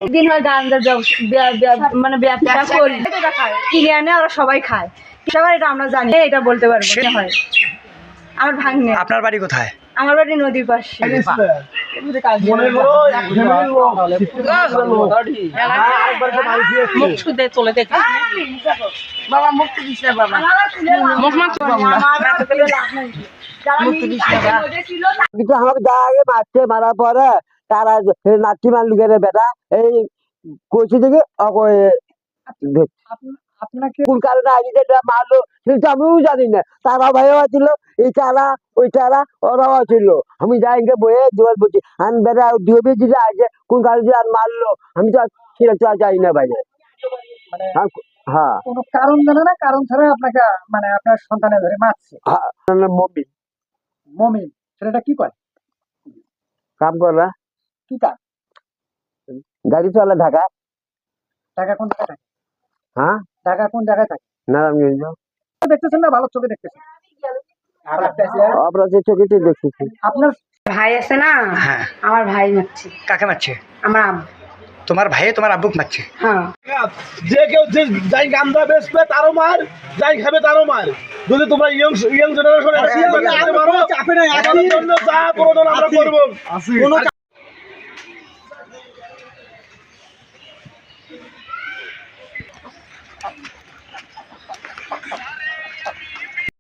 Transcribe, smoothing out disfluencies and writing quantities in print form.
দিন হয় গাঞ্জার মানে ব্যবসা করি, কিনে আনে ওরা সবাই খায়, সবাই এটা আমরা জানি, এটা বলতে পারবো না হয়। আমার ভাগ্নে। আপনার বাড়ি কোথায়? আমার বাড়ি নদীর পাশে। কিন্তু আমাকে যা আগে মারছে, মারার পরে তারা নাচি মারলু গেলে বেটা এই কইছে দেখে আপনাকে কোন কারণে আগে যেটা মারলো সেটা আমিও জানি না। তারা ভাইও ছিল, এই চারা ওই চারা ওরাও ছিল। আমি যাই বয়ে জোয়ার বলছি আমি বেটা দুয়ে দিলে আছে কোন কারণে আর মারলো আমি তো সেটা জানি না ভাই। হ্যাঁ কোনো কারণ জানে না, কারণ ছাড়া আপনাকে মানে আপনার সন্তানের ধরে মারছে। মমিন মমিন ছেলেটা কি করে? কাম করা কি কাজ? গাড়ি চলে ঢাকা। ঢাকা কোন জায়গায় থাকে? হ্যাঁ ঢাকা কোন জায়গায় থাকে? নারায়ণগঞ্জ। দেখতেছেন না, ভালো চোখে দেখতেছেন। আপনার যে চোখেতে দেখতেছি। আপনার ভাই আছে না, হ্যাঁ। আমার ভাই মারছে। কাকে মারছে? আমার আব্বু। তোমার ভাই তোমার আব্বুক মারছে? হ্যাঁ। যে কেউ যে যাই গান্দা বেচবে তারও মার, যাই খাবে তারও মার। যদি তোমরা ইয়ং জেনারেশন মারো, চাপে নাই, জন্য যা প্রয়োজন আমরা করবো।